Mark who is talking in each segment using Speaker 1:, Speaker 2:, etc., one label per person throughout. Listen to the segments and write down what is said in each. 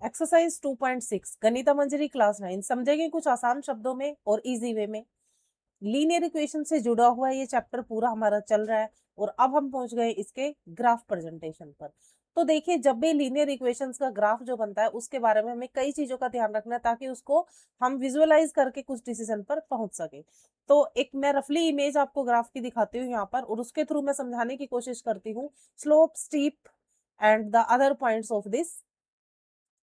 Speaker 1: Exercise 2.6 गणिता मंजरी class 9 समझेंगे कुछ आसान शब्दों में और इजी वे में। लीनियर इक्वेशन से जुड़ा हुआ ये चैप्टर पूरा हमारा चल रहा है और अब हम पहुंच गए इसके ग्राफ प्रेजेंटेशन पर। तो देखिए, जब भी लीनियर इक्वेशंस का ग्राफ जो बनता है उसके बारे में हमें कई चीजों का ध्यान रखना है ताकि उसको हम विजुअलाइज करके कुछ डिसीजन पर पहुंच सके। तो एक मैं रफली इमेज आपको ग्राफ की दिखाती हूँ यहाँ पर और उसके थ्रू मैं समझाने की कोशिश करती हूँ slope, steep and the other points of this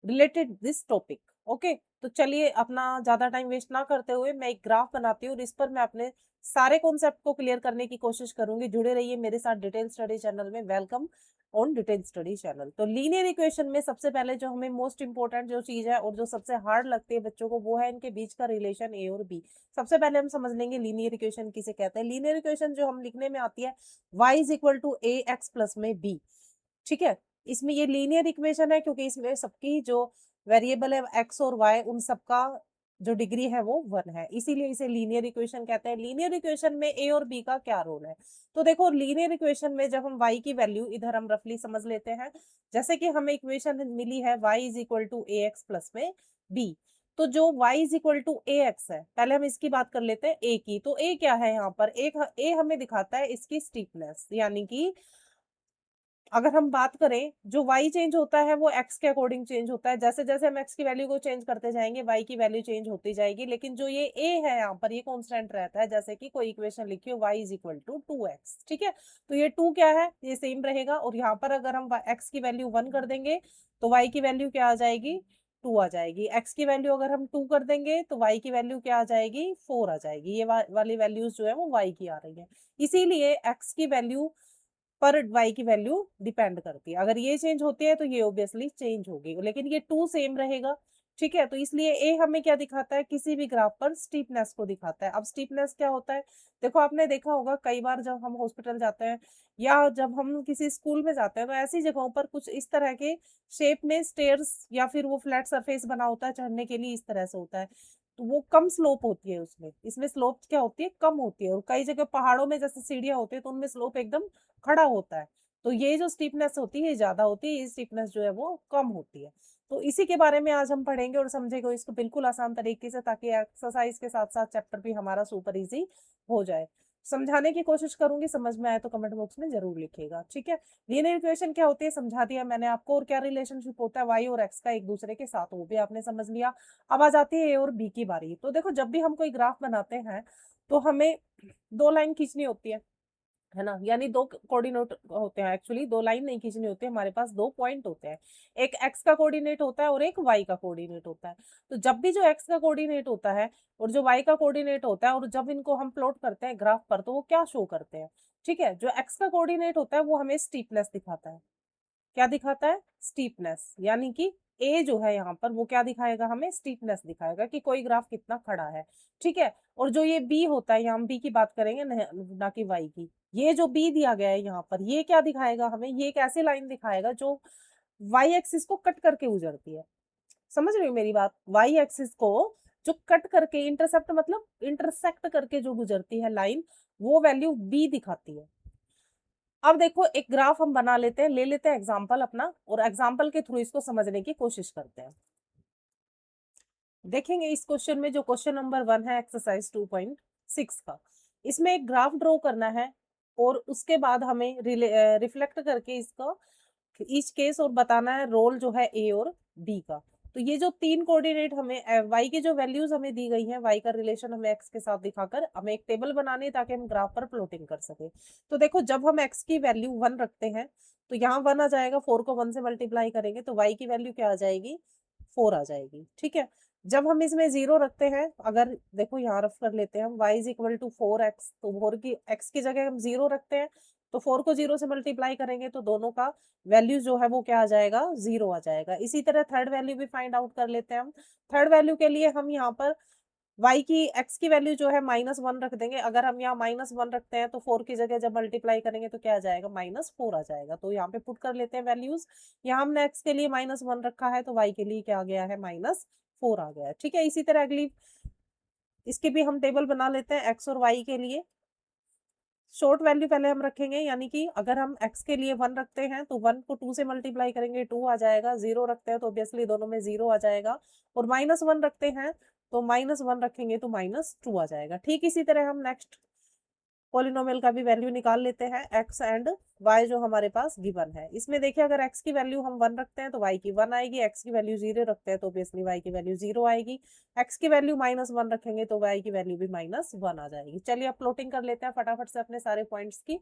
Speaker 1: related this topic. Okay, तो चलिए अपना ज्यादा टाइम वेस्ट ना करते हुए मैं एक ग्राफ बनाती हूँ और इस पर मैं अपने सारे कॉन्सेप्ट को क्लियर करने की कोशिश करूंगी। जुड़े रहिए मेरे साथ डिटेल स्टडी चैनल में। Welcome on detail study channel. तो लीनियर इक्वेशन में सबसे पहले जो हमें मोस्ट इंपॉर्टेंट जो चीज है और जो सबसे हार्ड लगती है बच्चों को वो है इनके बीच का रिलेशन ए और बी। सबसे पहले हम समझ लेंगे लीनियर इक्वेशन किसे कहते हैं। लीनियर इक्वेशन जो हम लिखने में आती है y is equal to a x plus में बी। ठीक है, इसमें ये लीनियर इक्वेशन है क्योंकि इसमें सबकी जो वेरिएबल है एक्स और वाई उन सबका जो डिग्री है वो 1 है, इसीलिए इसे लीनियर इक्वेशन कहते हैं। लीनियर इक्वेशन में ए और बी का क्या रोल है? तो देखो, लीनियर इक्वेशन में जब हम y की वैल्यू इधर हम रफली समझ लेते हैं, जैसे कि हमें इक्वेशन मिली है y is equal to a x plus में b। तो जो y is equal to a x है, पहले हम इसकी बात कर लेते हैं a की। तो a क्या है यहाँ पर? एक a हमें दिखाता है इसकी स्टीपनेस, यानी कि अगर हम बात करें जो y चेंज होता है वो x के अकॉर्डिंग चेंज होता है। जैसे जैसे हम x की वैल्यू को चेंज करते जाएंगे y की वैल्यू चेंज होती जाएगी, लेकिन जो ये a है यहाँ पर ये कांस्टेंट रहता है। जैसे कि कोई इक्वेशन लिखिए y is equal to 2x, ठीक है, तो ये 2 क्या है, ये सेम रहेगा। और यहाँ पर अगर हम x की वैल्यू 1 कर देंगे तो y की वैल्यू क्या आ जाएगी? 2 आ जाएगी। x की वैल्यू अगर हम 2 कर देंगे तो y की वैल्यू क्या आ जाएगी? 4 आ जाएगी। ये वाली वैल्यूज जो है वो y की आ रही है, इसीलिए x की वैल्यू पर y की वैल्यू डिपेंड करती है। अगर ये चेंज होती है तो ये ऑब्वियसली चेंज होगी, लेकिन ये 2 सेम रहेगा। ठीक है, तो इसलिए ए हमें क्या दिखाता है? किसी भी ग्राफ पर स्टीपनेस को दिखाता है। अब स्टीपनेस क्या होता है? देखो, आपने देखा होगा कई बार जब हम हॉस्पिटल जाते हैं या जब हम किसी स्कूल में जाते हैं तो ऐसी जगहों पर कुछ इस तरह के शेप में स्टेयर्स या फिर वो फ्लैट सरफेस बना होता है चढ़ने के लिए, इस तरह से होता है। तो वो कम स्लोप होती है उसमें, इसमें स्लोप क्या होती है? कम होती है। और कई जगह पहाड़ों में जैसे सीढ़ियां होती है तो उनमें स्लोप एकदम खड़ा होता है। तो ये जो स्टीपनेस होती है ज्यादा होती है, ये स्टीपनेस जो है वो कम होती है। तो इसी के बारे में आज हम पढ़ेंगे और समझेंगे इसको बिल्कुल आसान तरीके से, ताकि एक्सरसाइज के साथ साथ चैप्टर भी हमारा सुपर इजी हो जाए। समझाने की कोशिश करूंगी, समझ में आए तो कमेंट बॉक्स में जरूर लिखिएगा। ठीक है, लीनियर इक्वेशन क्या होती है समझा दिया मैंने आपको, और क्या रिलेशनशिप होता है वाई और एक्स का एक दूसरे के साथ, वो भी आपने समझ लिया। अब आ जाती है ए और बी की बारी। तो देखो, जब भी हम कोई ग्राफ बनाते हैं तो हमें 2 लाइन खींचनी होती है ना, यानी 2 कोऑर्डिनेट होते हैं। एक्चुअली 2 लाइन नहीं खींचनी होती है, हमारे पास 2 पॉइंट होते हैं। एक एक्स का कोऑर्डिनेट होता है और एक वाई का कोऑर्डिनेट होता है। तो जब भी जो एक्स का कोऑर्डिनेट होता है और जो वाई का कोऑर्डिनेट होता है, और जब इनको हम प्लॉट करते हैं ग्राफ पर, तो वो क्या शो करते हैं? ठीक है, जो एक्स का कोऑर्डिनेट होता है वो हमें स्टीपनेस दिखाता है। क्या दिखाता है? स्टीपनेस, यानी कि ए जो है यहाँ पर वो क्या दिखाएगा? हमें स्टीपनेस दिखाएगा कि कोई ग्राफ कितना खड़ा है। ठीक है, और जो ये बी होता है, यहाँ हम बी की बात करेंगे ना कि वाई की। ये जो बी दिया गया है यहाँ पर, ये क्या दिखाएगा हमें? ये एक ऐसी लाइन दिखाएगा जो वाई एक्सिस को कट करके गुजरती है। समझ रहे हो मेरी बात? वाई एक्सिस को जो कट करके, इंटरसेप्ट मतलब इंटरसेक्ट करके जो गुजरती है लाइन, वो वैल्यू बी दिखाती है। अब देखो, एक ग्राफ हम बना लेते हैं, ले लेते हैं एग्जांपल अपना, और एग्जांपल के थ्रू इसको समझने की कोशिश करते हैं। देखेंगे इस क्वेश्चन में, जो क्वेश्चन नंबर 1 है एक्सरसाइज 2.6 का, इसमें एक ग्राफ ड्रॉ करना है और उसके बाद हमें रिफ्लेक्ट करके इसका ईच केस और बताना है रोल जो है ए और बी का। तो ये जो 3 कोऑर्डिनेट हमें वाई की जो वैल्यूज हमें दी गई हैं, वाई का रिलेशन हमें एक्स के साथ दिखाकर हमें एक टेबल बनानी है ताकि हम ग्राफ पर प्लॉटिंग कर सके। तो देखो, जब हम एक्स की वैल्यू 1 रखते हैं तो यहाँ 1 आ जाएगा, 4 को 1 से मल्टीप्लाई करेंगे तो वाई की वैल्यू क्या आ जाएगी? 4 आ जाएगी। ठीक है, जब हम इसमें 0 रखते हैं, अगर देखो यहाँ रफ कर लेते हैं हम, y is equal to 4x, तो 4 की x की जगह हम 0 रखते हैं तो 4 को 0 से मल्टीप्लाई करेंगे तो दोनों का वैल्यू जो है वो क्या आ जाएगा? 0 आ जाएगा। इसी तरह थर्ड वैल्यू भी फाइंड आउट कर लेते हैं हम। थर्ड वैल्यू के लिए हम यहाँ पर y की x की वैल्यू जो है -1 रख देंगे। अगर हम यहाँ -1 रखते हैं तो 4 की जगह जब मल्टीप्लाई करेंगे तो क्या आ जाएगा? -4 आ जाएगा। तो यहाँ पे पुट कर लेते हैं वैल्यूज। यहाँ हमने x के लिए -1 रखा है तो y के लिए क्या आ गया है? -4 आ गया है। ठीक है, इसी तरह अगली इसकी भी हम टेबल बना लेते हैं x और y के लिए। शॉर्ट वैल्यू पहले हम रखेंगे, यानी कि अगर हम x के लिए 1 रखते हैं तो 1 को 2 से मल्टीप्लाई करेंगे 2 आ जाएगा, 0 रखते हैं तो ऑब्वियसली दोनों में 0 आ जाएगा, और -1 रखते हैं तो -1 रखेंगे तो -2 आ जाएगा। ठीक इसी तरह हम नेक्स्ट पॉलिनोमियल का भी वैल्यू निकाल लेते हैं, x एंड y जो हमारे पास गिवन है। इसमें देखिए अगर x की वैल्यू हम 1 रखते हैं तो y की 1 आएगी, x की वैल्यू 0 रखते हैं तो ऑब्वियसली y की वैल्यू 0 आएगी, x की वैल्यू -1 रखेंगे तो y की वैल्यू भी -1 आ जाएगी। चलिए अब प्लॉटिंग कर लेते हैं फटाफट से अपने सारे पॉइंट्स की।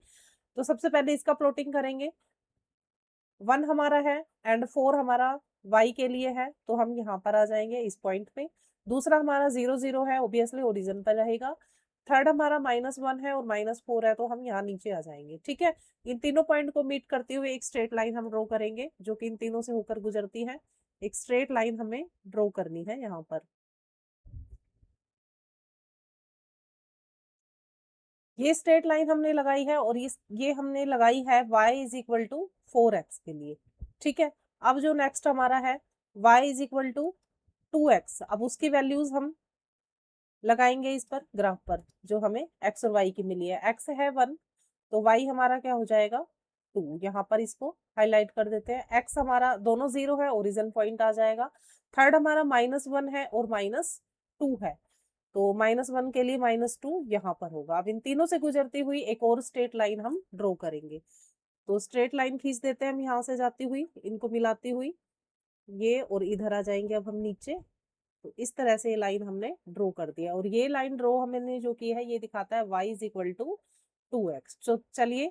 Speaker 1: तो सबसे पहले इसका प्लॉटिंग करेंगे, 1 हमारा है एंड 4 हमारा y के लिए है, तो हम यहाँ पर आ जाएंगे इस पॉइंट पे। दूसरा हमारा 0 0 है, ऑब्वियसली ओरिजिन पर रहेगा। थर्ड हमारा -1 है और -4 है, तो हम यहाँ नीचे आ जाएंगे। ठीक है, इन तीनों पॉइंट को मीट करते हुए एक स्ट्रेट लाइन हम ड्रॉ करेंगे जो कि इन तीनों से होकर गुजरती है। एक स्ट्रेट लाइन हमें ड्रॉ करनी है यहाँ पर। ये स्ट्रेट लाइन हमने लगाई है और ये हमने लगाई है y is equal to 4x के लिए। ठीक है, अब जो नेक्स्ट हमारा है y is equal to 2x, अब उसकी वैल्यूज हम लगाएंगे इस पर ग्राफ पर जो हमें x और y की मिली है। x है 1 तो y हमारा क्या हो जाएगा 2, यहाँ पर इसको हाईलाइट कर देते हैं। x हमारा दोनों 0 है, ओरिजिन पॉइंट आ जाएगा। थर्ड हमारा -1 है और -2 है, तो -1 के लिए -2 यहाँ पर होगा। अब इन तीनों से गुजरती हुई एक और स्ट्रेट लाइन हम ड्रॉ करेंगे, तो स्ट्रेट लाइन खींच देते हैं हम यहाँ से जाती हुई, इनको मिलाती हुई ये, और इधर आ जाएंगे अब हम नीचे। तो इस तरह से ये लाइन हमने ड्रॉ कर दिया, और ये लाइन ड्रॉ हमने जो की है ये दिखाता है y is equal to 2x। तो चलिए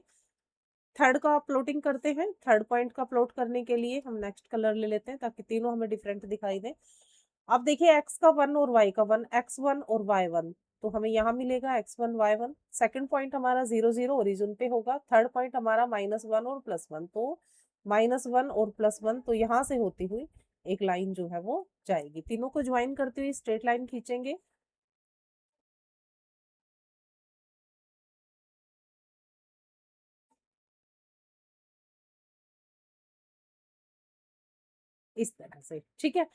Speaker 1: थर्ड का प्लॉटिंग करते हैं। थर्ड पॉइंट का प्लॉट करने के लिए हम नेक्स्ट कलर ले लेते हैं ताकि तीनों हमें डिफरेंट दिखाई दे। अब देखिए x का 1 और y का 1, x1 और y1, तो हमें यहाँ मिलेगा x1 y1। सेकंड पॉइंट हमारा 0 0 ओरिजिन पे होगा। थर्ड पॉइंट हमारा -1 और +1, तो -1 और +1, तो यहाँ से होती हुई एक लाइन जो है वो जाएगी। तीनों को ज्वाइन करते हुए स्ट्रेट लाइन खींचेंगे। इस तरह से, ठीक है,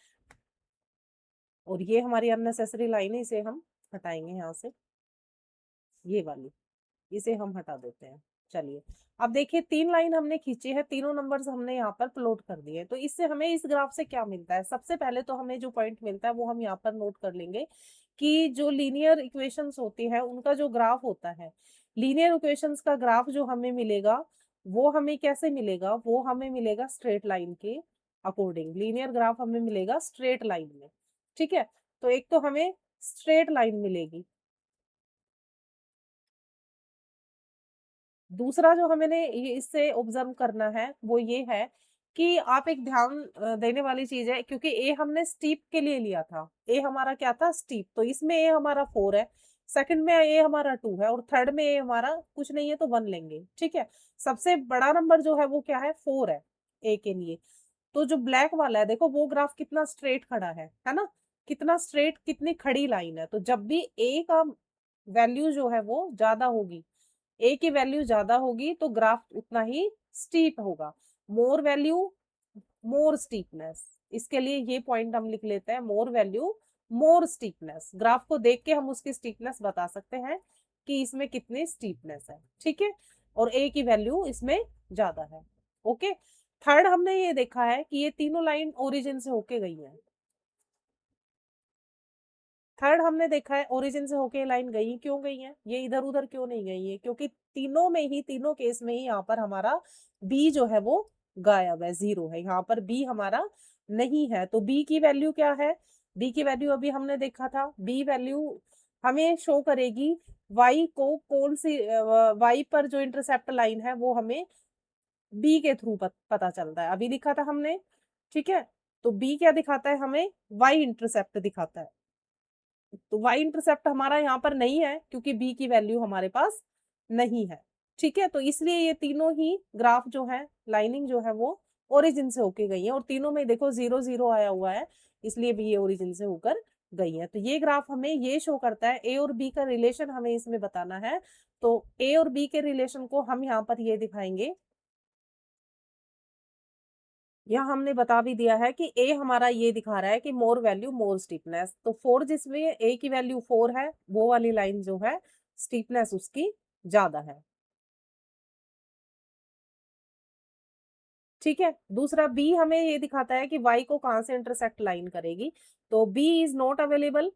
Speaker 1: और ये हमारी अननेसेसरी लाइन है, इसे हम हटाएंगे यहाँ से, ये वाली इसे हम हटा देते हैं। चलिए अब देखिए 3 लाइन हमने खींची है, तीनों नंबर्स हमने यहाँ पर प्लॉट कर दिए, तो इससे हमें इस ग्राफ से क्या मिलता है। सबसे पहले तो हमें जो पॉइंट मिलता है वो हम यहाँ पर नोट कर लेंगे कि जो लीनियर इक्वेशंस होती है उनका जो ग्राफ होता है, लीनियर इक्वेशंस का ग्राफ जो हमें मिलेगा वो हमें कैसे मिलेगा, वो हमें मिलेगा स्ट्रेट लाइन के अकॉर्डिंग। लीनियर ग्राफ हमें मिलेगा स्ट्रेट लाइन में। ठीक है, तो एक तो हमें स्ट्रेट लाइन मिलेगी, दूसरा जो हमें ये इससे ऑब्जर्व करना है वो ये है कि आप एक ध्यान देने वाली चीज है, क्योंकि ए हमने स्टीप के लिए लिया था, ए हमारा क्या था स्टीप, तो इसमें ए हमारा 4 है, सेकंड में ए हमारा 2 है, और थर्ड में ए हमारा कुछ नहीं है तो 1 लेंगे। ठीक है, सबसे बड़ा नंबर जो है वो क्या है 4 है ए के लिए। तो जो ब्लैक वाला है देखो वो ग्राफ कितना स्ट्रेट खड़ा है ना, कितना स्ट्रेट, कितनी खड़ी लाइन है। तो जब भी ए का वैल्यू जो है वो ज्यादा होगी, ए की वैल्यू ज्यादा होगी तो ग्राफ उतना ही स्टीप होगा। मोर वैल्यू मोर स्टीपनेस, इसके लिए ये पॉइंट हम लिख लेते हैं, मोर वैल्यू मोर स्टीपनेस। ग्राफ को देख के हम उसकी स्टीपनेस बता सकते हैं कि इसमें कितनी स्टीपनेस है। ठीक है, और ए की वैल्यू इसमें ज्यादा है। ओके, थर्ड हमने ये देखा है कि ये तीनों लाइन ओरिजिन से होके गई है। थर्ड हमने देखा है ओरिजिन से होके लाइन गई, क्यों गई है, ये इधर उधर क्यों नहीं गई है, क्योंकि तीनों में ही, तीनों केस में ही यहाँ पर हमारा बी जो है वो गायब है, 0 है, यहाँ पर बी हमारा नहीं है। तो बी की वैल्यू क्या है, बी की वैल्यू अभी हमने देखा था, बी वैल्यू हमें शो करेगी वाई को, कौन सी वाई पर जो इंटरसेप्ट लाइन है वो हमें बी के थ्रू पता चलता है, अभी लिखा था हमने। ठीक है, तो बी क्या दिखाता है हमें, वाई इंटरसेप्ट दिखाता है। तो y इंटरसेप्ट हमारा यहाँ पर नहीं है क्योंकि b की वैल्यू हमारे पास नहीं है। ठीक है, तो इसलिए ये तीनों ही ग्राफ जो है, लाइनिंग जो है वो ओरिजिन से होके गई है, और तीनों में देखो 0 0 आया हुआ है, इसलिए भी ये ओरिजिन से होकर गई है। तो ये ग्राफ हमें ये शो करता है, ए और बी का रिलेशन हमें इसमें बताना है, तो ए और बी के रिलेशन को हम यहाँ पर ये दिखाएंगे। यहाँ हमने बता भी दिया है कि ए हमारा ये दिखा रहा है कि मोर वैल्यू मोर स्टीपनेस, तो 4 जिसमें ए की वैल्यू 4 है वो वाली लाइन जो है स्टीपनेस उसकी ज्यादा है। ठीक है। दूसरा बी हमें ये दिखाता है कि y को कहां से इंटरसेक्ट लाइन करेगी, तो बी इज नॉट अवेलेबल।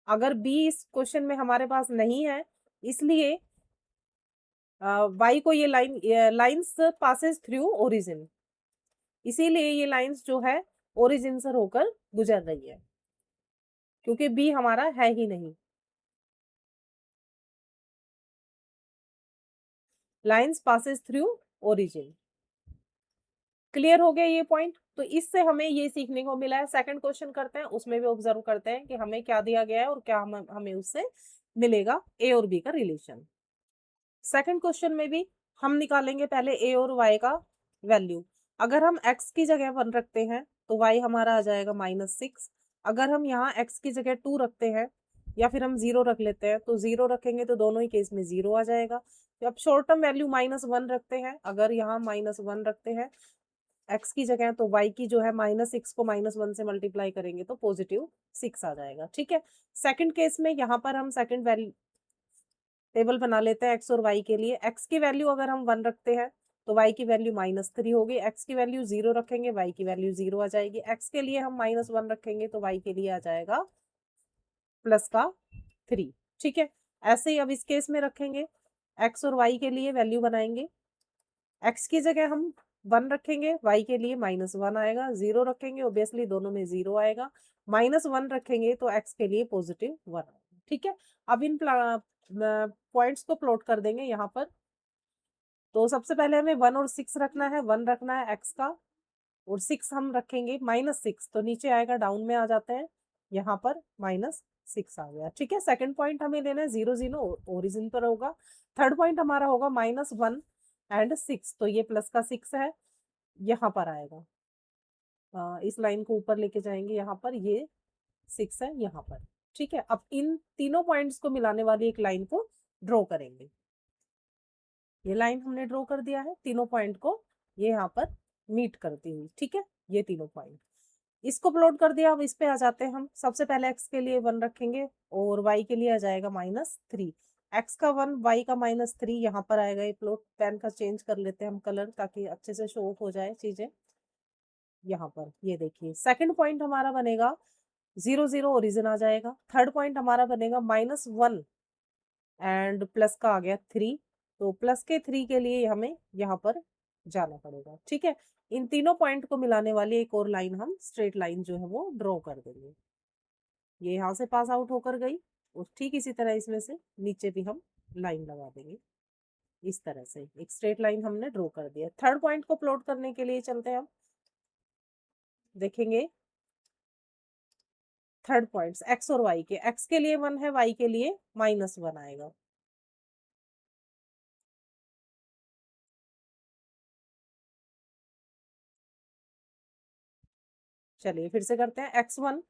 Speaker 1: अगर बी इस क्वेश्चन में हमारे पास नहीं है, इसलिए y को ये लाइन्स पासेस थ्रू ओरिजिन, इसीलिए ये लाइन्स जो है ओरिजिन से होकर गुजर रही है, क्योंकि बी हमारा है ही नहीं। Lines passes through origin. Clear हो गया ये पॉइंट। तो इससे हमें ये सीखने को मिला है। सेकंड क्वेश्चन करते हैं, उसमें भी ऑब्जर्व करते हैं कि हमें क्या दिया गया है और क्या हमें उससे मिलेगा ए और बी का रिलेशन। सेकंड क्वेश्चन में भी हम निकालेंगे पहले ए और वाई का वैल्यू। अगर हम x की जगह 1 रखते हैं तो y हमारा आ जाएगा -6। अगर हम यहाँ x की जगह 2 रखते हैं या फिर हम 0 रख लेते हैं, तो 0 रखेंगे तो दोनों ही केस में 0 आ जाएगा। तो अब शॉर्ट टर्म वैल्यू -1 रखते हैं। अगर यहाँ -1 रखते हैं x की जगह, तो y की जो है -6 को -1 से मल्टीप्लाई करेंगे तो +6 आ जाएगा। ठीक है। सेकंड केस में यहाँ पर हम सेकंड वैल्यू टेबल बना लेते हैं x और y के लिए। x की वैल्यू अगर हम 1 रखते हैं तो y की वैल्यू -3 होगी। x की वैल्यू 0 रखेंगे, y की वैल्यू 0 आ जाएगी। x के लिए हम -1 रखेंगे तो y के लिए आ जाएगा +3। ठीक है। ऐसे ही अब इस केस में रखेंगे, x और y के लिए वैल्यू बनाएंगे। x की जगह हम 1 रखेंगे, y के लिए -1 आएगा। 0 रखेंगे, ऑब्वियसली दोनों में 0 आएगा। -1 रखेंगे तो x के लिए +1 आएगा। ठीक है। अब इन पॉइंट्स को प्लॉट कर देंगे यहाँ पर। तो सबसे पहले हमें 1 और 6 रखना है। 1 रखना है x का और 6 हम रखेंगे -6, तो नीचे आएगा, डाउन में आ जाते हैं, यहाँ पर -6 आ गया। ठीक है। सेकंड पॉइंट हमें लेना है 0 0 ओरिजिन पर होगा। थर्ड पॉइंट हमारा होगा -1 एंड 6, तो ये प्लस का 6 है, यहाँ पर आएगा। इस लाइन को ऊपर लेके जाएंगे, यहाँ पर ये 6 है यहाँ पर। ठीक है। अब इन तीनों पॉइंट्स को मिलाने वाली एक लाइन को ड्रॉ करेंगे। ये लाइन हमने ड्रॉ कर दिया है तीनों पॉइंट को, ये यहाँ पर मीट करती हुई। ठीक है। ये तीनों पॉइंट इसको प्लॉट कर दिया। अब इस पे आ जाते हैं हम। सबसे पहले x के लिए 1 रखेंगे और y के लिए आ जाएगा -3। x का 1, y का -3, यहाँ पर आएगा ये प्लॉट। पेन का चेंज कर लेते हैं हम कलर, ताकि अच्छे से शो ऑफ हो जाए चीजें। यहाँ पर ये देखिए, सेकंड पॉइंट हमारा बनेगा 0 0 ओरिजिन आ जाएगा। थर्ड पॉइंट हमारा बनेगा -1 एंड प्लस का आ गया 3, तो प्लस के 3 के लिए हमें यहाँ पर जाना पड़ेगा। ठीक है। इन तीनों पॉइंट को मिलाने वाली एक और लाइन हम स्ट्रेट लाइन जो है वो ड्रॉ कर देंगे। ये यहाँ से पास आउट होकर गई और ठीक इसी तरह इसमें से नीचे भी हम लाइन लगा देंगे। इस तरह से एक स्ट्रेट लाइन हमने ड्रॉ कर दिया। थर्ड पॉइंट को प्लॉट करने के लिए चलते हैं हम। देखेंगे थर्ड पॉइंट्स x और y के। x के लिए 1 है, y के लिए -1 आएगा। चलिए फिर से करते हैं। x1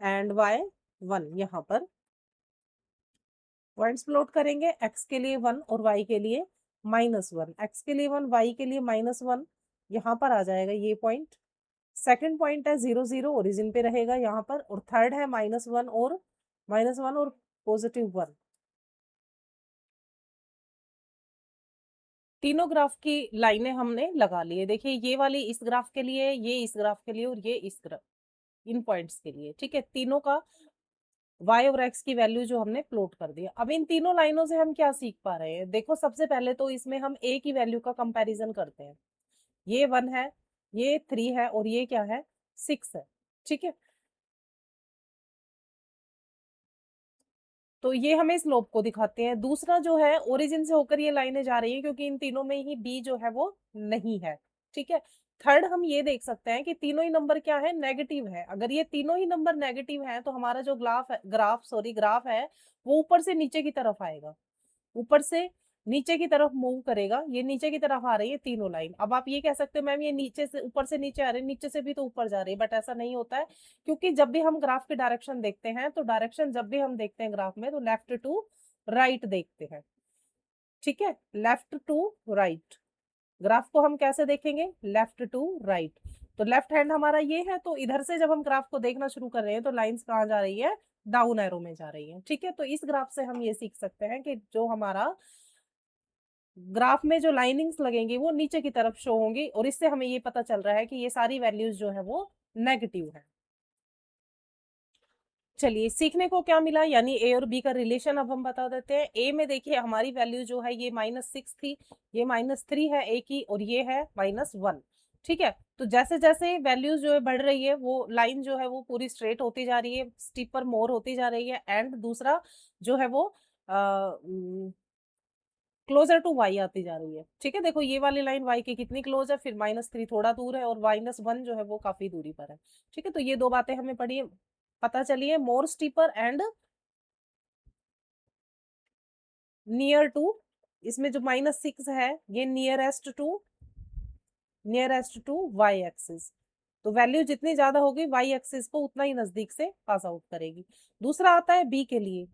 Speaker 1: एंड y1, यहाँ पर पॉइंट्स प्लॉट करेंगे। x के लिए 1 और y के लिए -1। x के लिए 1, y के लिए -1, यहाँ पर आ जाएगा ये पॉइंट। सेकंड पॉइंट है 0 0 ओरिजिन पे रहेगा यहाँ पर, और थर्ड है -1 और +1 तीनों ग्राफ की लाइनें हमने लगा ली है। देखिए ये वाली इस ग्राफ के लिए, ये इस ग्राफ के लिए और ये इस ग्राफ, इन पॉइंट्स के लिए। ठीक है। तीनों का y और x की वैल्यू जो हमने प्लॉट कर दिया। अब इन तीनों लाइनों से हम क्या सीख पा रहे हैं? देखो सबसे पहले तो इसमें हम a की वैल्यू का कंपैरिजन करते हैं। ये 1 है, ये 3 है और ये क्या है, 6 है। ठीक है। तो ये हमें स्लोप को दिखाते हैं। दूसरा जो है, ओरिजिन से होकर ये लाइनें जा रही है, क्योंकि इन तीनों में ही बी जो है वो नहीं है। ठीक है। थर्ड हम ये देख सकते हैं कि तीनों ही नंबर क्या है, नेगेटिव है। अगर ये तीनों ही नंबर नेगेटिव हैं तो हमारा जो ग्राफ है वो ऊपर से नीचे की तरफ आएगा, ऊपर से नीचे की तरफ मूव करेगा। ये नीचे की तरफ आ रही है तीनों लाइन। अब आप ये कह सकते हो मैम ये नीचे से ऊपर से नीचे आ रही है, नीचे से भी तो ऊपर जा रही है, बट ऐसा नहीं होता है। क्योंकि जब भी हम ग्राफ की डायरेक्शन देखते हैं, तो डायरेक्शन जब भी हम देखते हैं ग्राफ में, तो लेफ्ट टू राइट देखते हैं। ठीक है। Left to right. ग्राफ को हम कैसे देखेंगे, लेफ्ट टू राइट। तो लेफ्ट हैंड हमारा ये है, तो इधर से जब हम ग्राफ को देखना शुरू कर रहे हैं तो लाइंस कहाँ जा रही है, डाउन एरो में जा रही है। ठीक है। तो इस ग्राफ से हम ये सीख सकते हैं कि जो हमारा ग्राफ में जो लाइनिंग्स लगेंगी वो नीचे की तरफ शो होंगी, और इससे हमें ये पता चल रहा है कि ये सारी वैल्यूज जो है वो नेगेटिव है। चलिए, सीखने को क्या मिला, यानी ए और बी का रिलेशन अब हम बता देते हैं। ए में देखिए हमारी वैल्यू जो है ये -6 थी, ये -3 है ए की, और ये है -1। ठीक है, तो जैसे जैसे वैल्यूज जो है बढ़ रही है, वो लाइन जो है वो पूरी स्ट्रेट होती जा रही है, स्टीपर मोर होती जा रही है, एंड दूसरा जो है वो क्लोजर टू वाई आती जा रही है। ठीक है, देखो ये वाली लाइन वाई की कितनी क्लोज है, फिर -3 थोड़ा दूर है, और -1 जो है वो काफी दूरी पर है। ठीक है, तो ये दो बातें हमें पढ़ी पता चली है, मोर स्टीपर एंड नियर टू। इसमें जो -6 है ये नियरेस्ट टू वाई एक्सिस। तो वैल्यू जितनी ज्यादा होगी वाई एक्सिस को उतना ही नजदीक से पास आउट करेगी। दूसरा आता है बी के लिए,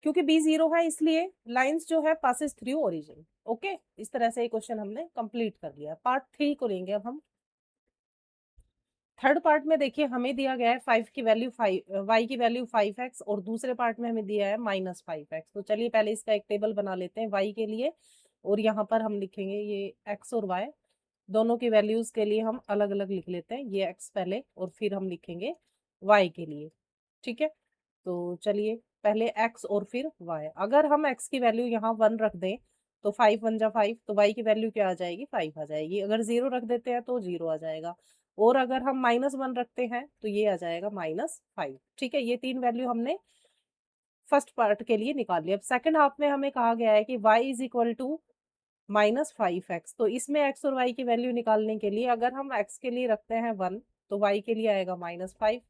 Speaker 1: क्योंकि बी 0 है इसलिए लाइंस जो है पासिस थ्रू ओरिजिन। ओके, इस तरह से ये क्वेश्चन हमने कंप्लीट कर लिया। पार्ट 3 को लेंगे अब हम। थर्ड पार्ट में देखिए हमें दिया गया है 5 की वैल्यू 5, वाई की वैल्यू 5x, और दूसरे पार्ट में हमें दिया है -5x। तो चलिए पहले इसका एक टेबल बना लेते हैं वाई के लिए, और यहाँ पर हम लिखेंगे ये x और y दोनों की वैल्यूज के लिए हम अलग अलग लिख लेते हैं, ये x पहले और फिर हम लिखेंगे y के लिए। ठीक है, तो चलिए पहले x और फिर y। अगर हम x की वैल्यू यहाँ 1 रख दें तो 5 1 जा 5, तो y की वैल्यू क्या आ जाएगी, 5 आ जाएगी। अगर 0 रख देते हैं तो 0 आ जाएगा, और अगर हम -1 रखते हैं तो ये आ जाएगा -5। ठीक है, ये तीन वैल्यू हमने फर्स्ट पार्ट के लिए निकाल लिया। अब सेकंड हाफ में हमें कहा गया है कि y is equal to -5x। तो इसमें x और y की वैल्यू निकालने के लिए अगर हम x के लिए रखते हैं 1, तो y के लिए आएगा -5।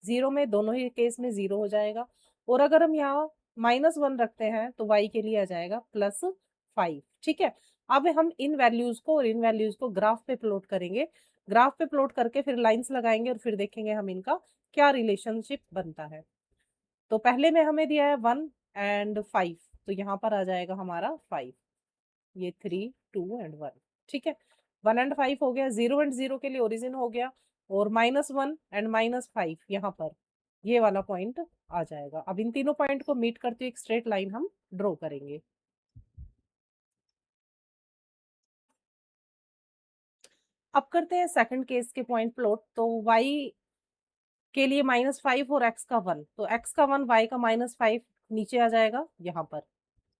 Speaker 1: 0 में दोनों ही केस में 0 हो जाएगा, और अगर हम यहाँ -1 रखते हैं तो y के लिए आ जाएगा +5। ठीक है, अब हम इन वैल्यूज को और इन वैल्यूज को ग्राफ पे प्लॉट करेंगे। ग्राफ पे प्लॉट करके फिर लाइंस लगाएंगे, और फिर देखेंगे हम इनका क्या रिलेशनशिप बनता है। तो पहले में हमें दिया है 1 एंड 5, तो यहाँ पर आ जाएगा हमारा 5, ये 3 2 एंड 1। ठीक है, 1 एंड 5 हो गया, 0 एंड 0 के लिए ओरिजिन हो गया, और -1 एंड -5 यहाँ पर ये वाला पॉइंट आ जाएगा। अब इन तीनों पॉइंट को मीट करते हुए एक स्ट्रेट लाइन हम ड्रॉ करेंगे। अब करते हैं सेकंड केस के पॉइंट प्लॉट। तो y के लिए -5 और x का 1, तो x का 1 y का -5 नीचे आ जाएगा यहाँ पर।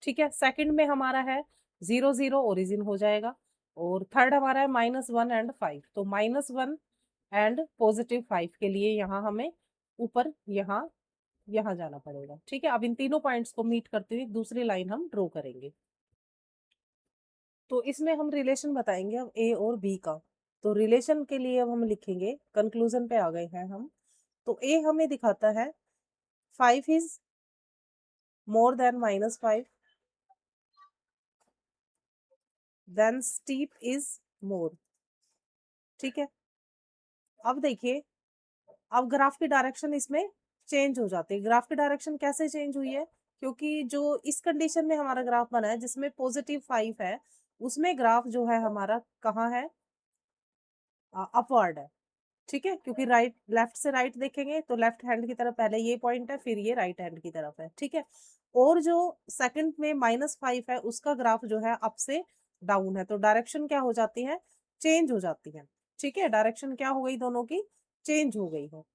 Speaker 1: ठीक है, सेकंड में हमारा है 0 0 ओरिजिन हो जाएगा, और थर्ड हमारा है -1 एंड 5, तो -1 एंड +5 के लिए यहाँ हमें ऊपर यहाँ यहाँ जाना पड़ेगा। ठीक है, अब इन तीनों पॉइंट्स को मीट करते हुए दूसरी लाइन हम ड्रॉ करेंगे। तो इसमें हम रिलेशन बताएंगे अब ए और बी का। तो रिलेशन के लिए अब हम लिखेंगे, कंक्लूजन पे आ गए हैं हम। तो ए हमें दिखाता है 5 is more than -5, then steep is more. ठीक है, अब देखिए, अब ग्राफ की डायरेक्शन इसमें चेंज हो जाती है। ग्राफ की डायरेक्शन कैसे चेंज हुई है, क्योंकि जो इस कंडीशन में हमारा ग्राफ बना है जिसमें +5 है, उसमें ग्राफ जो है हमारा कहाँ है, अपवर्ड है। ठीक है, क्योंकि राइट लेफ्ट से राइट देखेंगे तो लेफ्ट हैंड की तरफ पहले ये पॉइंट है, फिर ये राइट हैंड की तरफ है। ठीक है, और जो सेकंड में -5 है उसका ग्राफ जो है अप से डाउन है, तो डायरेक्शन क्या हो जाती है, चेंज हो जाती है। ठीक है, डायरेक्शन क्या हो गई, दोनों की चेंज हो गई हो।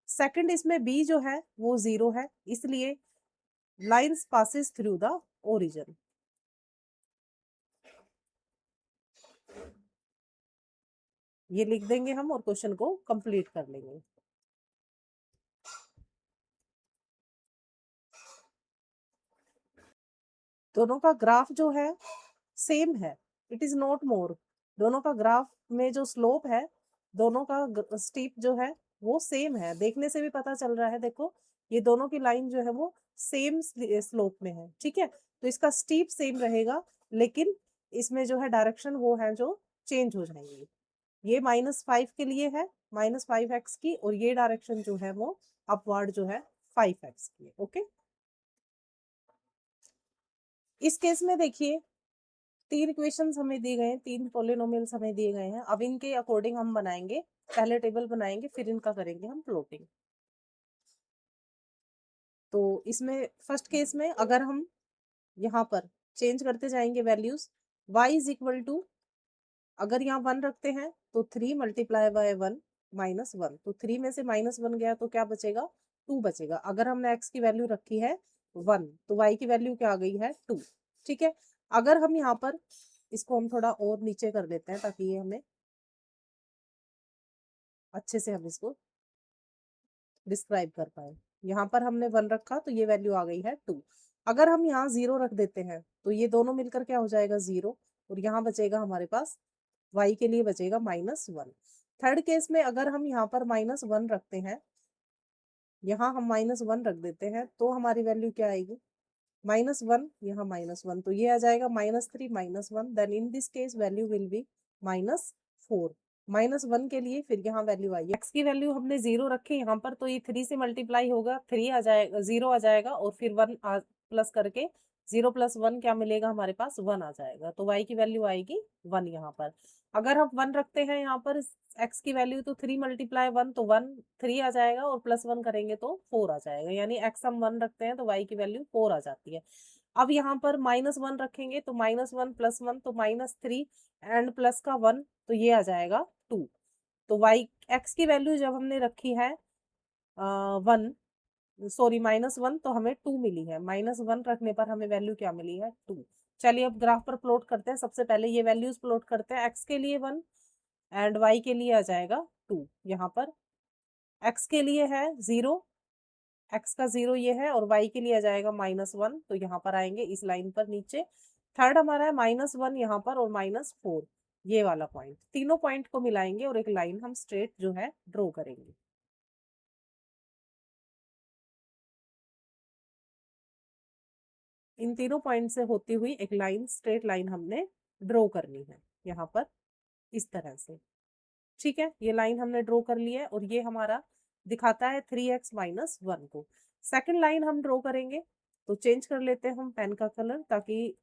Speaker 1: सेकंड इसमें बी जो है वो 0 है, इसलिए lines passes through the origin. ये लिख देंगे हम और क्वेश्चन को कंप्लीट कर लेंगे। दोनों का ग्राफ जो है सेम है, इट इज नॉट मोर। दोनों का ग्राफ में जो स्लोप है, दोनों का स्टीप जो है वो सेम है, देखने से भी पता चल रहा है। देखो ये दोनों की लाइन जो है वो सेम स्लोप में है। ठीक है, तो इसका स्टीप सेम रहेगा, लेकिन इसमें जो है डायरेक्शन वो है जो चेंज हो जाएंगी। ये -5 के लिए है, -5x की, और ये डायरेक्शन जो है वो अपवर्ड जो है 5x की। ओके, इस केस में देखिए तीन इक्वेशंस हमें दिए गए हैं, तीन पॉलिनोमियल्स हमें दिए गए हैं। अब इनके अकॉर्डिंग हम बनाएंगे, पहले टेबल बनाएंगे फिर इनका करेंगे हम प्लॉटिंग। तो इसमें फर्स्ट केस में अगर हम यहाँ पर चेंज करते जाएंगे values. y is equal to, अगर यहाँ 1 रखते हैं तो 3 मल्टीप्लाई बाय 1 -1, तो 3 में से -1 गया तो क्या बचेगा, 2 बचेगा। अगर हमने x की वैल्यू रखी है 1 तो y की वैल्यू क्या आ गई है, 2। ठीक है, अगर हम यहाँ पर इसको हम थोड़ा और नीचे कर देते हैं ताकि ये हमें अच्छे से हम इसको डिस्क्राइब कर पाए। यहाँ पर हमने 1 रखा तो ये वैल्यू आ गई है 2। अगर हम यहाँ 0 रख देते हैं तो ये दोनों मिलकर क्या हो जाएगा, 0, और यहाँ बचेगा हमारे पास y के लिए बचेगा -1। थर्ड केस में अगर हम यहाँ पर -1 रखते हैं, यहाँ हम -1 रख देते हैं तो हमारी वैल्यू क्या आएगी, -1, यहाँ -1, तो ये आ जाएगा -3 -1, then in this case value will be -4। -1 के लिए फिर यहाँ वैल्यू आई, x की वैल्यू हमने 0 रखी यहाँ पर, तो ये 3 से मल्टीप्लाई होगा, 3 आ जाएगा, 0 आ जाएगा, और फिर 1 प्लस करके 0 + 1 क्या मिलेगा हमारे पास, 1 आ जाएगा, तो y की वैल्यू आएगी 1 यहाँ पर। अगर हम 1 रखते हैं यहाँ पर x की वैल्यू, तो 3 × 1 तो 1, 3 आ जाएगा, और +1 करेंगे तो 4 आ जाएगा, यानी x हम 1 रखते हैं तो y की वैल्यू 4 आ जाती है। अब यहाँ पर -1 रखेंगे तो -1 + 1 तो -3, एंड प्लस का 1 तो ये आ जाएगा 2। तो y x की वैल्यू जब हमने रखी है 1, सॉरी -1, तो हमें 2 मिली है। -1 रखने पर हमें वैल्यू क्या मिली है, 2। चलिए अब ग्राफ पर प्लॉट करते हैं। सबसे पहले ये वैल्यूज प्लॉट करते हैं। x के लिए 1 एंड y के लिए आ जाएगा 2। यहाँ पर x के लिए है 0, x का 0 ये है, और y के लिए आ जाएगा -1, तो यहाँ पर आएंगे इस लाइन पर नीचे। थर्ड हमारा है -1 यहाँ पर, और -4 ये वाला पॉइंट। तीनों पॉइंट को मिलाएंगे और एक लाइन हम स्ट्रेट जो है ड्रॉ करेंगे। इन तीनों पॉइंट से होती हुई एक लाइन, स्ट्रेट लाइन हमने ड्रॉ करनी है यहाँ पर इस तरह से। ठीक है, ये लाइन हमने ड्रॉ कर लिया है, और ये हमारा दिखाता है 3x - 1 को। सेकंड लाइन हम ड्रॉ करेंगे, तो चेंज कर लेते हैं हम पेन का कलर ताकि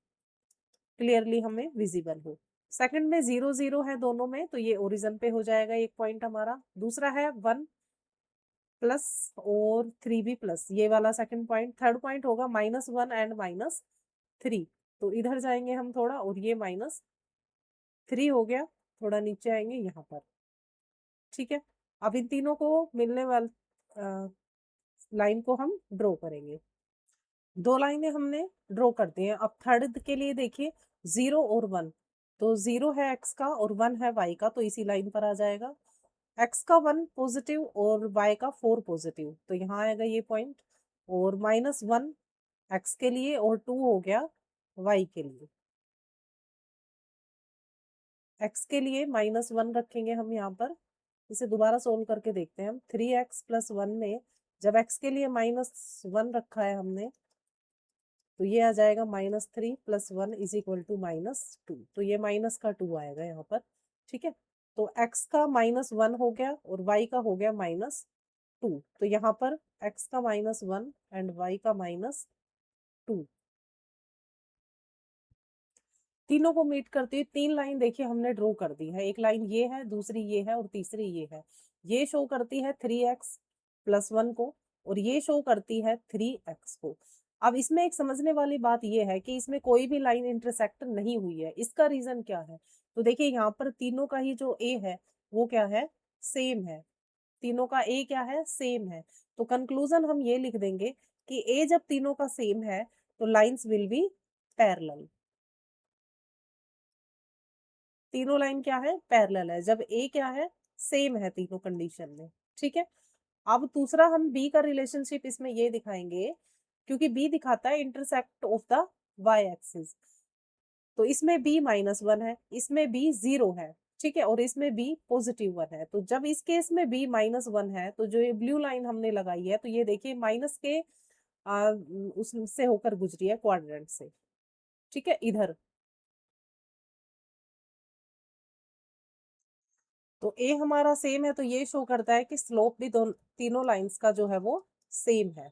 Speaker 1: क्लियरली हमें विजिबल हो। सेकंड में 0 0 है दोनों में, तो ये ओरिजिन पे हो जाएगा एक पॉइंट हमारा। दूसरा है 1 प्लस और 3 भी प्लस, ये वाला सेकंड पॉइंट। थर्ड पॉइंट होगा -1 एंड -3, तो इधर जाएंगे हम थोड़ा, और ये -3 हो गया, थोड़ा नीचे आएंगे यहाँ पर। ठीक है, अब इन तीनों को मिलने वाले लाइन को हम ड्रॉ करेंगे। 2 लाइनें हमने ड्रॉ कर दी हैं। अब थर्ड के लिए देखिए 0 और 1, तो 0 है x का और 1 है y का, तो इसी लाइन पर आ जाएगा। x का 1 पॉजिटिव और y का 4 पॉजिटिव, तो यहाँ आएगा ये पॉइंट। और -1 x के लिए और 2 हो गया y के लिए। x के लिए -1 रखेंगे हम यहाँ पर। इसे दोबारा सोल्व करके देखते हैं हम। 3x + 1 में जब x के लिए -1 रखा है हमने, तो ये आ जाएगा -3 + 1 = -2, तो ये माइनस का 2 आएगा यहाँ पर। ठीक है, तो x का -1 हो गया और y का हो गया -2, तो यहाँ पर x का -1 एंड y का -2, तीनों को मीट करती हुई 3 लाइन देखिए हमने ड्रॉ कर दी है। एक लाइन ये है, दूसरी ये है, और तीसरी ये है। ये शो करती है 3x + 1 को, और ये शो करती है 3x को। अब इसमें एक समझने वाली बात ये है कि इसमें कोई भी लाइन इंटरसेक्ट नहीं हुई है। इसका रीजन क्या है, तो देखिए यहाँ पर तीनों का ही जो ए है वो क्या है, सेम है। तीनों का ए क्या है, सेम है। तो कंक्लूजन हम ये लिख देंगे कि ए जब तीनों का सेम है तो लाइन्स विल बी पैरेलल। तीनों लाइन क्या है, पैरेलल है, जब ए क्या है, सेम है तीनों कंडीशन में। ठीक है, अब दूसरा हम बी का रिलेशनशिप इसमें ये दिखाएंगे, क्योंकि बी दिखाता है intersect of the y axis, तो इसमें बी -1 है, इसमें बी 0 है। ठीक है, और इसमें बी +1 है। तो जब इस केस में बी -1 है, तो जो ये ब्लू लाइन हमने लगाई है, तो ये देखिए माइनस के उससे होकर गुजरी है, क्वाड्रेंट से। ठीक है, इधर तो ए हमारा सेम है, तो ये शो करता है कि स्लोप भी तीनों लाइंस का जो है वो सेम है।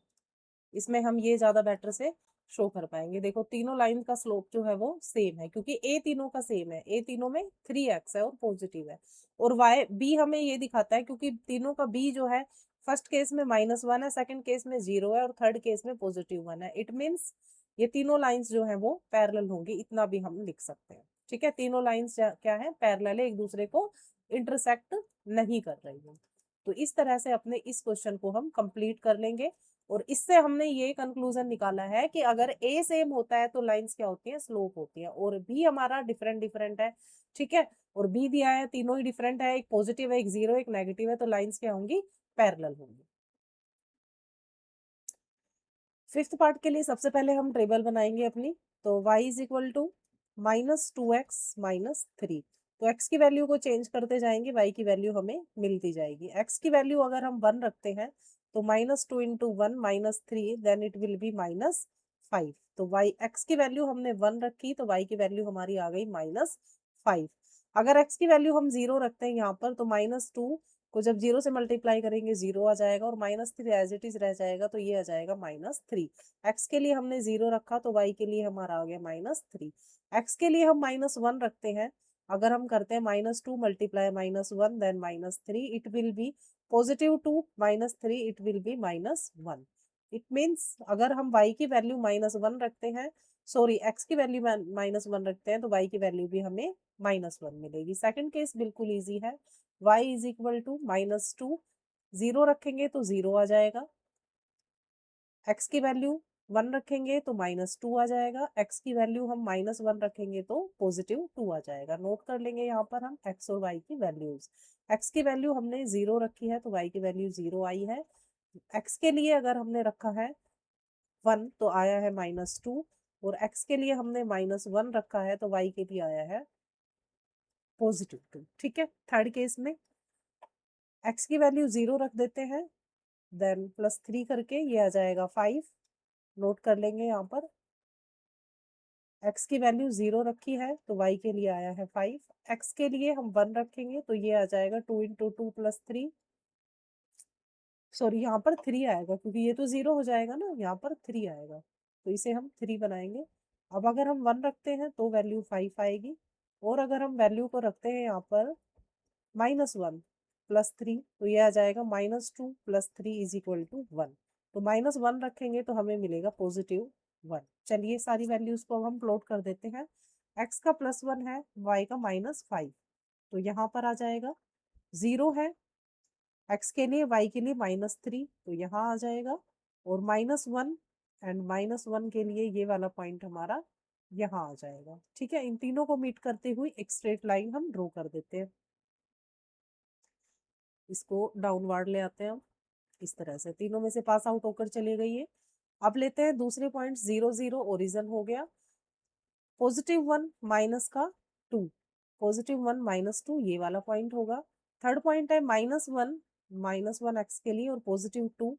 Speaker 1: इसमें हम ये ज्यादा बेटर से शो कर पाएंगे। देखो तीनों लाइन का स्लोप जो है वो सेम है, क्योंकि ए तीनों का सेम है। ए तीनों में 3x है और पॉजिटिव है, और y बी हमें ये दिखाता है क्योंकि तीनों का बी जो है, फर्स्ट केस में -1 है, सेकंड केस में 0 है, और थर्ड केस में +1 है। इट मीन्स ये तीनों लाइंस जो है वो पैरेलल होंगी, इतना भी हम लिख सकते हैं। ठीक है, तीनों लाइंस क्या है, पैरेलल है, एक दूसरे को इंटरसेक्ट नहीं कर रही है। तो इस तरह से अपने इस क्वेश्चन को हम कंप्लीट कर लेंगे। और इससे हमने ये कंक्लूजन निकाला है कि अगर ए सेम होता है तो लाइंस क्या होती है, स्लोप होती है। और बी हमारा डिफरेंट डिफरेंट है, ठीक है, और बी दिया है, तीनों ही डिफरेंट है, एक पॉजिटिव है, एक जीरो, एक नेगेटिव है, तो लाइंस क्या होंगी, पैरेलल होंगी। फिफ्थ पार्ट के लिए सबसे पहले हम टेबल बनाएंगे अपनी। तो y is equal to -2x-3। तो x की वैल्यू को चेंज करते जाएंगे, y की वैल्यू हमें मिलती जाएगी। x की वैल्यू अगर हम 1 रखते हैं तो -2 into 1 -3, then it will be -5। तो y x की वैल्यू हमने 1 रखी तो y की वैल्यू हमारी आ गई -5। अगर x की वैल्यू हम 0 रखते हैं यहाँ पर तो -2 को जब 0 से मल्टीप्लाई करेंगे 0 आ जाएगा, और -3 एज इट इज रह जाएगा, तो ये आ जाएगा -3। x के लिए हमने 0 रखा तो y के लिए हमारा आ गया -3। x के लिए हम -1 रखते हैं, अगर हम करते हैं -2 multiply -1 then -3, it will be +2 -3, it will be -1। It means अगर हम y की वैल्यू -1 रखते हैं, सॉरी x की वैल्यू -1 रखते हैं तो y की वैल्यू भी हमें -1 मिलेगी। सेकंड केस बिल्कुल इजी है, y इज इक्वल टू -2, 0 रखेंगे तो 0 आ जाएगा, x की वैल्यू 1 रखेंगे तो -2 आ जाएगा, x की वैल्यू हम -1 रखेंगे तो +2 आ जाएगा। नोट कर लेंगे यहाँ पर हम x और y की वैल्यूज। x की वैल्यू हमने 0 रखी है तो y की वैल्यू 0 आई है। x के लिए अगर हमने रखा है 1 तो आया है -2, और x के लिए हमने -1 रखा है तो y के लिए आया है +2। ठीक है, थर्ड केस में x की वैल्यू 0 रख देते हैं, देन +3 करके ये आ जाएगा 5। नोट कर लेंगे यहाँ पर x की वैल्यू 0 रखी है तो y के लिए आया है 5। x के लिए हम 1 रखेंगे तो ये आ जाएगा 2 इंटू 2 +3, सॉरी यहाँ पर 3 आएगा क्योंकि ये तो 0 हो जाएगा ना, यहाँ पर 3 आएगा, तो इसे हम 3 बनाएंगे। अब अगर हम 1 रखते हैं तो वैल्यू 5 आएगी, और अगर हम वैल्यू को रखते हैं यहाँ पर -1 +3 तो ये आ जाएगा -2 +3 इज इक्वल टू 1। तो -1 रखेंगे तो हमें मिलेगा +1। चलिए सारी वैल्यूज को हम प्लॉट कर देते हैं। x का +1 है, y का -5, तो यहाँ पर आ जाएगा। 0 है x के लिए, y के लिए -3, तो यहाँ आ जाएगा, और -1 एंड -1 के लिए ये वाला पॉइंट हमारा यहाँ आ जाएगा। ठीक है, इन तीनों को मीट करते हुए एक स्ट्रेट लाइन हम ड्रॉ कर देते हैं। इसको डाउनवर्ड ले आते हैं हम, इस तरह से तीनों में से पास आउट होकर चली गई है। अब लेते हैं दूसरे पॉइंट, 0 0 ओरिजिन हो गया, +1 -2, +1 -2 ये वाला पॉइंट होगा। थर्ड पॉइंट है -1 x के लिए और +2,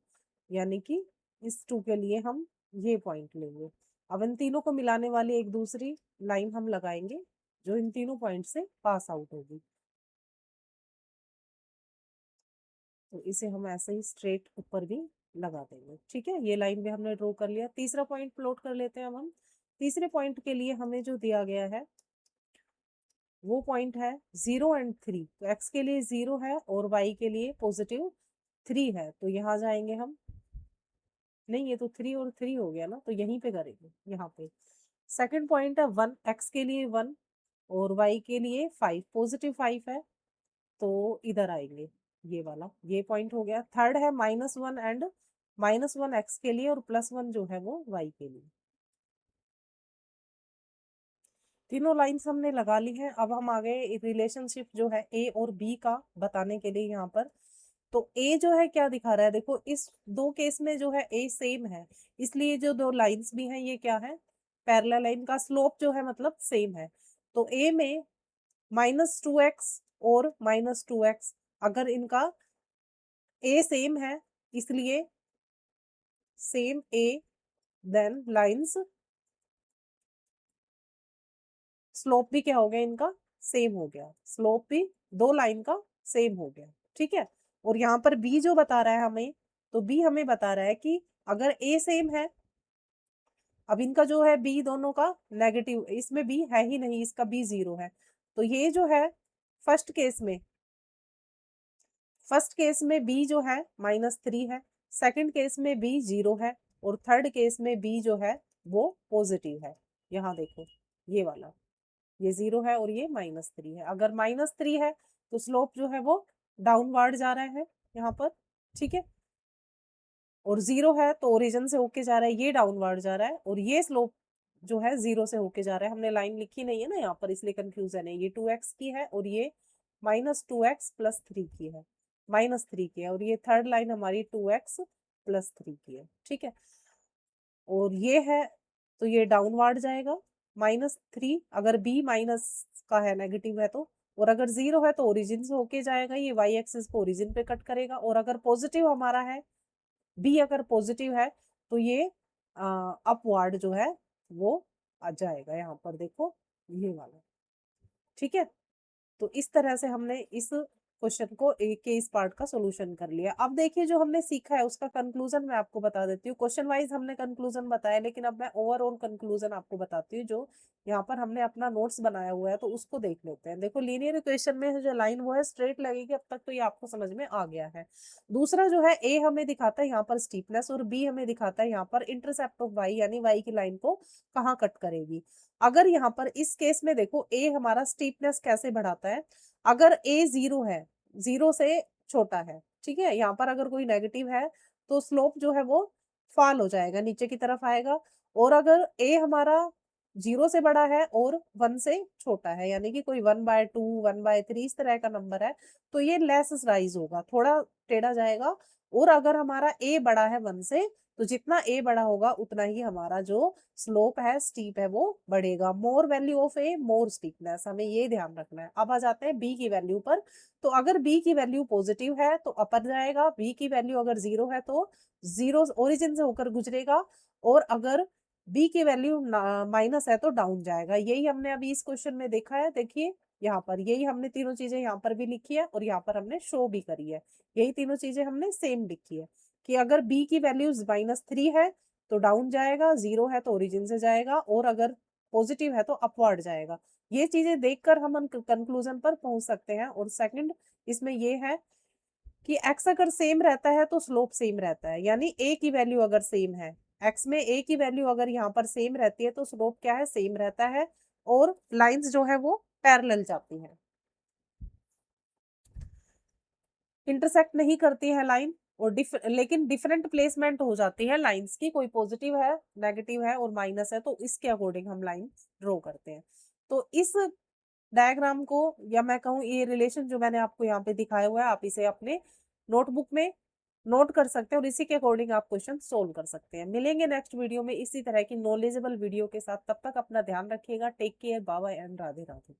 Speaker 1: यानी कि इस 2 के लिए हम ये पॉइंट लेंगे। अब इन तीनों को मिलाने वाली एक दूसरी लाइन हम लगाएंगे जो इन तीनों पॉइंट से पास आउट होगी। तो इसे हम ऐसे ही स्ट्रेट ऊपर भी लगा देंगे। ठीक है, ये लाइन भी हमने ड्रॉ कर लिया। तीसरा पॉइंट प्लॉट कर लेते हैं अब हम। तीसरे पॉइंट के लिए हमें जो दिया गया है वो पॉइंट है 0 एंड 3। तो x के लिए 0 है और y के लिए +3 है, तो यहाँ जाएंगे हम, नहीं ये तो 3 और 3 हो गया ना, तो यहीं पे करेंगे यहाँ पे। सेकंड पॉइंट है 1, x के लिए 1 और y के लिए 5, +5 है, तो इधर आएंगे, ये वाला ये पॉइंट हो गया। थर्ड है -1 एंड -1 x के लिए और +1 जो है वो y के लिए। तीनों लाइंस हमने लगा ली हैं। अब हम आ गए रिलेशनशिप जो है ए और बी का बताने के लिए यहाँ पर। तो ए जो है क्या दिखा रहा है, देखो इस दो केस में जो है ए सेम है, इसलिए जो दो लाइंस भी हैं ये क्या है, पैरेलल लाइन का स्लोप जो है मतलब सेम है। तो ए में -2x और -2x, अगर इनका ए सेम है इसलिए सेम ए, देन लाइंस स्लोप भी क्या हो गया इनका, सेम हो गया, स्लोप भी दो लाइन का सेम हो गया। ठीक है, और यहाँ पर बी जो बता रहा है हमें, तो बी हमें बता रहा है कि अगर ए सेम है, अब इनका जो है बी दोनों का नेगेटिव, इसमें बी है ही नहीं, इसका बी 0 है, तो ये जो है फर्स्ट केस में, फर्स्ट केस में बी जो है -3 है, सेकंड केस में बी 0 है, और थर्ड केस में बी जो है वो पॉजिटिव है। यहाँ देखो ये वाला, ये 0 है और ये -3 है। अगर -3 है तो स्लोप जो है वो डाउनवर्ड जा रहा है यहाँ पर, ठीक है। और 0 है तो ओरिजिन से होके जा रहा है, ये डाउनवर्ड जा रहा है, और ये स्लोप जो है 0 से होके जा रहा है। हमने लाइन लिखी नहीं है ना यहाँ पर, इसलिए कंफ्यूजन है। ये 2x की है और ये -2x + 3 की है, -3 की है, और ये थर्ड लाइन हमारी 2x + 3 की है, ठीक है। और ये है तो ये डाउनवर्ड जाएगा, -3 अगर b माइनस का है, नेगेटिव है तो, और अगर 0 है तो ओरिजिन से होके जाएगा, ये y एक्सिस को ओरिजिन पे कट करेगा। और अगर पॉजिटिव हमारा है, b अगर पॉजिटिव है तो ये अपवार्ड जो है वो आ जाएगा। यहाँ पर देखो ये वाला, ठीक है। तो इस तरह से हमने इस क्वेश्चन को ए के इस पार्ट का सॉल्यूशन कर लिया। अब देखिए जो हमने सीखा है उसका कंक्लूजन मैं आपको बता देती हूँ। क्वेश्चन वाइज हमने कंक्लूजन बताया, लेकिन अब मैं ओवरऑल कंक्लूजन आपको बताती हूँ। जो यहाँ पर हमने अपना नोट्स बनाया हुआ है तो उसको देख लेते हैं। देखो लीनियर इक्वेशन में जो लाइन वो है स्ट्रेट लगेगी, अब तक तो ये आपको समझ में आ गया है। दूसरा जो है ए हमें दिखाता है यहाँ पर स्टीपनेस, और बी हमें दिखाता है यहाँ पर इंटरसेप्ट ऑफ वाई, यानी वाई की लाइन को कहाँ कट करेगी। अगर यहाँ पर इस केस में देखो ए हमारा स्टीपनेस कैसे बढ़ाता है, अगर ए 0 है, 0 से छोटा है, ठीक है, यहाँ पर अगर कोई नेगेटिव है तो स्लोप जो है वो फॉल हो जाएगा, नीचे की तरफ आएगा। और अगर ए हमारा 0 से बड़ा है और 1 से छोटा है, यानी कि कोई 1/2 1/3 इस तरह का नंबर है, तो ये लेस राइज होगा, थोड़ा टेढ़ा जाएगा। और अगर हमारा ए बड़ा है 1 से, तो जितना ए बड़ा होगा उतना ही हमारा जो स्लोप है, स्टीप है, वो बढ़ेगा। More value of A more steepness, हमें ये ध्यान रखना है। अब आ जाते हैं बी की वैल्यू पर। तो अगर बी की वैल्यू पॉजिटिव है तो अपर जाएगा, बी की वैल्यू अगर 0 है तो 0 ओरिजिन से होकर गुजरेगा, और अगर बी की वैल्यू माइनस है तो डाउन जाएगा। यही हमने अभी इस क्वेश्चन में देखा है। देखिए यहाँ पर यही हमने तीनों चीजें यहाँ पर भी लिखी है और यहाँ पर हमने शो भी करी है। यही तीनों चीजें हमने सेम लिखी है कि अगर बी की वैल्यू -3 है तो डाउन जाएगा, 0 है तो ओरिजिन से जाएगा, और अगर पॉजिटिव है तो अपवर्ड जाएगा। ये चीजें देखकर हम कंक्लूजन पर पहुंच सकते हैं। और सेकंड इसमें ये है कि x अगर सेम रहता है तो स्लोप सेम रहता है, यानी a की वैल्यू अगर सेम है, x में a की वैल्यू अगर यहाँ पर सेम रहती है तो स्लोप क्या है, सेम रहता है। और लाइंस जो है वो पैरेलल जाती हैं, इंटरसेक्ट नहीं करती है लाइन, और लेकिन डिफरेंट प्लेसमेंट हो जाती है लाइंस की, कोई पॉजिटिव है, नेगेटिव है और माइनस है, तो इसके अकॉर्डिंग हम लाइन ड्रॉ करते हैं। तो इस डायग्राम को, या मैं कहूँ ये रिलेशन जो मैंने आपको यहाँ पे दिखाया हुआ है, आप इसे अपने नोटबुक में नोट कर सकते हैं और इसी के अकॉर्डिंग आप क्वेश्चन सोल्व कर सकते हैं। मिलेंगे नेक्स्ट वीडियो में इसी तरह की नॉलेजेबल वीडियो के साथ। तब तक अपना ध्यान रखिएगा। Take care, bye bye and Radhe Radhe.